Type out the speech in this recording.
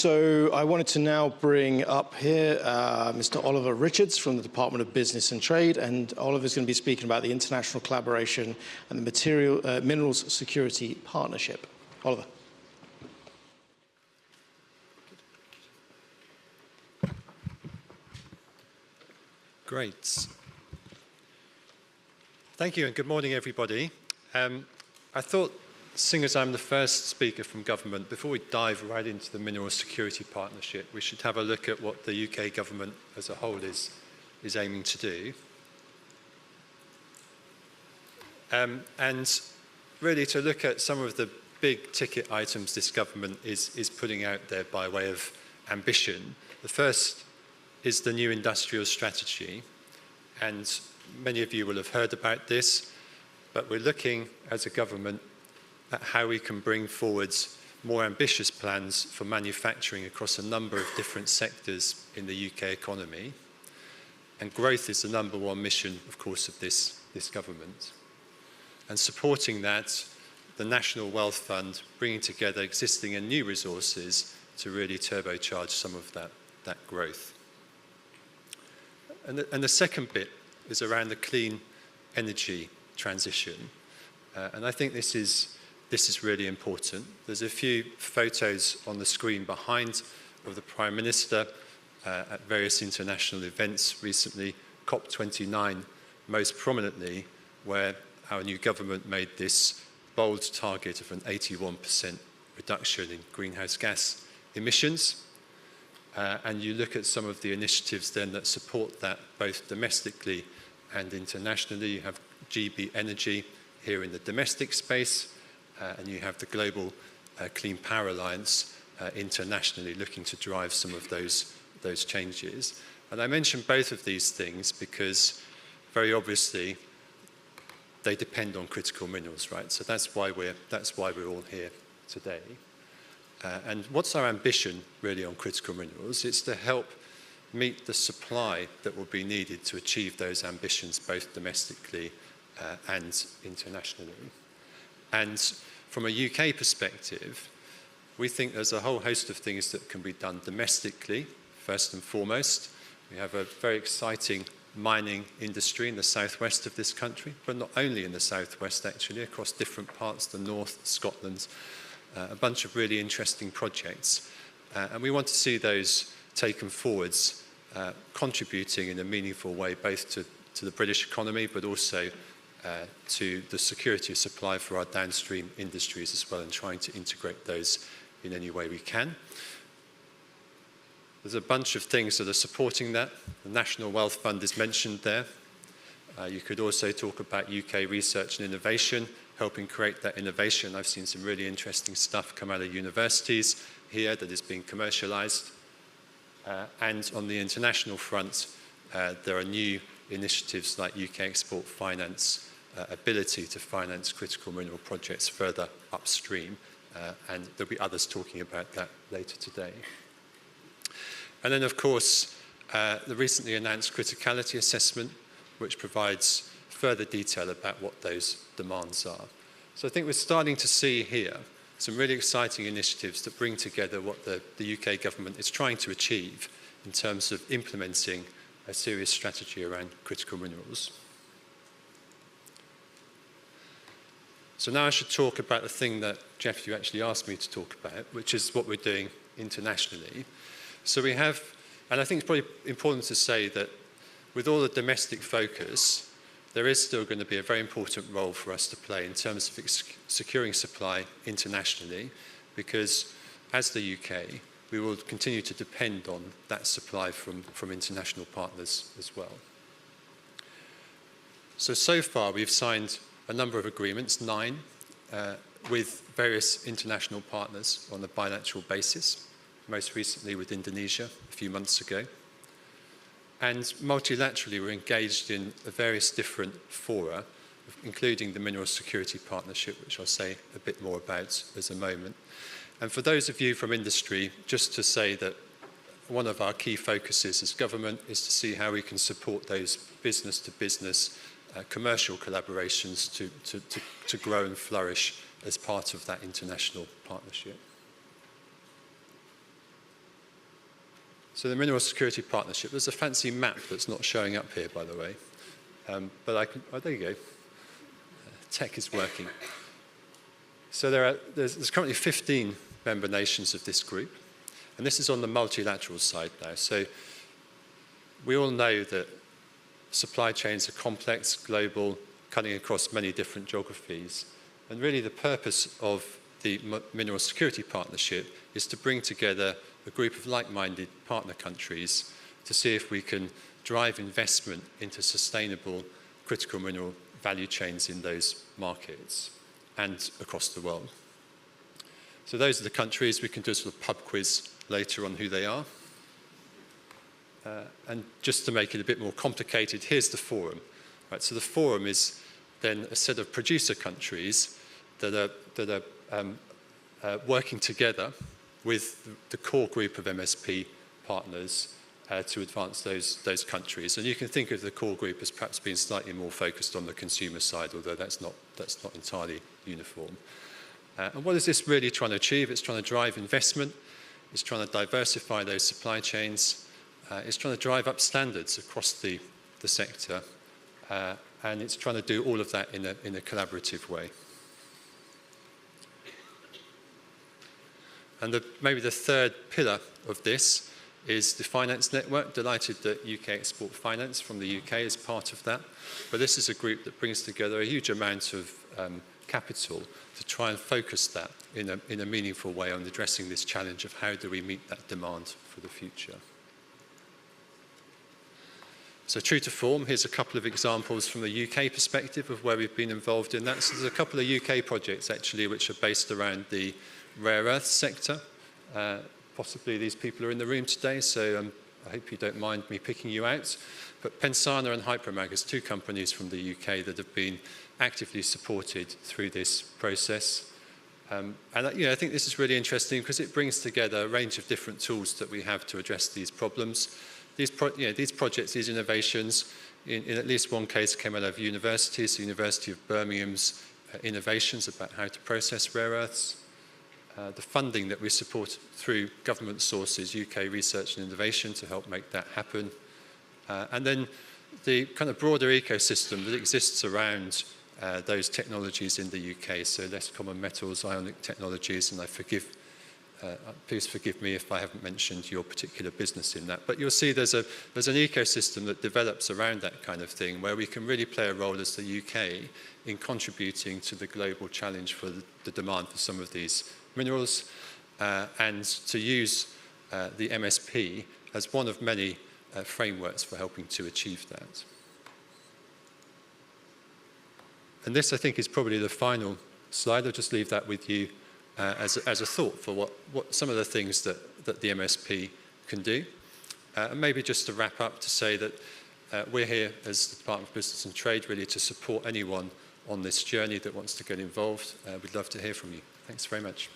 So I wanted to now bring up here Mr. Oliver Richards from the Department of Business and Trade, and Oliver's going to be speaking about the international collaboration and the Minerals Security Partnership. Oliver. Great. Thank you and good morning, everybody. I thought, seeing as I'm the first speaker from government, before we dive right into the Mineral Security Partnership, we should have a look at what the UK government as a whole is aiming to do. And really to look at some of the big ticket items this government is putting out there by way of ambition. The first is the new industrial strategy, and many of you will have heard about this, but we're looking as a government at how we can bring forward more ambitious plans for manufacturing across a number of different sectors in the UK economy. And growth is the number one mission, of course, of this government. And supporting that, the National Wealth Fund, bringing together existing and new resources to really turbocharge some of that growth. And the second bit is around the clean energy transition. And I think this is really important. There's a few photos on the screen behind of the Prime Minister at various international events recently, COP29 most prominently, where our new government made this bold target of an 81% reduction in greenhouse gas emissions. And you look at some of the initiatives then that support that, both domestically and internationally. You have GB Energy here in the domestic space, and you have the Global Clean Power Alliance internationally looking to drive some of those changes. And I mention both of these things because very obviously they depend on critical minerals, right? So that's why we're all here today. And what's our ambition really on critical minerals? It's to help meet the supply that will be needed to achieve those ambitions both domestically and internationally. And from a UK perspective, we think there's a whole host of things that can be done domestically, first and foremost. We have a very exciting mining industry in the southwest of this country, but not only in the southwest actually, across different parts, the north, Scotland, a bunch of really interesting projects. And we want to see those taken forwards, contributing in a meaningful way both to the British economy, but also to the security of supply for our downstream industries as well, and trying to integrate those in any way we can. There's a bunch of things that are supporting that. The National Wealth Fund is mentioned there. You could also talk about UK research and innovation, helping create that innovation. I've seen some really interesting stuff come out of universities here that is being commercialised. And on the international front, there are new initiatives like UK Export Finance, ability to finance critical mineral projects further upstream, and there'll be others talking about that later today. And then, of course, the recently announced criticality assessment, which provides further detail about what those demands are. So I think we're starting to see here some really exciting initiatives that bring together what the UK government is trying to achieve in terms of implementing a serious strategy around critical minerals. So now I should talk about the thing that, Jeff, you actually asked me to talk about, which is what we're doing internationally. So we have, and I think it's probably important to say that with all the domestic focus, there is still going to be a very important role for us to play in terms of securing supply internationally, because as the UK, we will continue to depend on that supply from international partners as well. So far we've signed a number of agreements, 9, with various international partners on a bilateral basis, most recently with Indonesia a few months ago. And multilaterally, we're engaged in various different fora, including the Mineral Security Partnership, which I'll say a bit more about as a moment. And for those of you from industry, just to say that one of our key focuses as government is to see how we can support those business-to-business commercial collaborations to grow and flourish as part of that international partnership. So the Mineral Security Partnership, there's a fancy map that's not showing up here, by the way. But I can, oh, there you go. Tech is working. So there's currently 15 member nations of this group. And this is on the multilateral side now. So we all know that supply chains are complex, global, cutting across many different geographies. And really the purpose of the Mineral Security Partnership is to bring together a group of like-minded partner countries to see if we can drive investment into sustainable critical mineral value chains in those markets and across the world. So those are the countries. We can do a sort of pub quiz later on who they are. And just to make it a bit more complicated, here's the forum. Right, so the forum is then a set of producer countries that are working together with the core group of MSP partners to advance those countries. And you can think of the core group as perhaps being slightly more focused on the consumer side, although that's not entirely uniform. And what is this really trying to achieve? It's trying to drive investment. It's trying to diversify those supply chains. It's trying to drive up standards across the sector. And it's trying to do all of that in a collaborative way. And maybe the third pillar of this is the finance network. Delighted that UK Export Finance from the UK is part of that. But this is a group that brings together a huge amount of capital to try and focus that in a meaningful way on addressing this challenge of how do we meet that demand for the future. So true to form, here's a couple of examples from the UK perspective of where we've been involved in that. So there's a couple of UK projects actually which are based around the rare earth sector. Possibly these people are in the room today, so I hope you don't mind me picking you out. But Pensana and Hypermag is two companies from the UK that have been actively supported through this process. And I think this is really interesting because it brings together a range of different tools that we have to address these problems. These projects, these innovations, in at least one case came out of universities, the University of Birmingham's innovations about how to process rare earths. The funding that we support through government sources, UK Research and Innovation, to help make that happen. And then the kind of broader ecosystem that exists around those technologies in the UK, so less common metals, ionic technologies, and please forgive me if I haven't mentioned your particular business in that. But you'll see there's an ecosystem that develops around that kind of thing where we can really play a role as the UK in contributing to the global challenge for the demand for some of these minerals and to use the MSP as one of many frameworks for helping to achieve that. And this, I think, is probably the final slide. I'll just leave that with you as a thought for what some of the things that the MSP can do. And maybe just to wrap up to say that we're here as the Department of Business and Trade really to support anyone on this journey that wants to get involved. We'd love to hear from you. Thanks very much.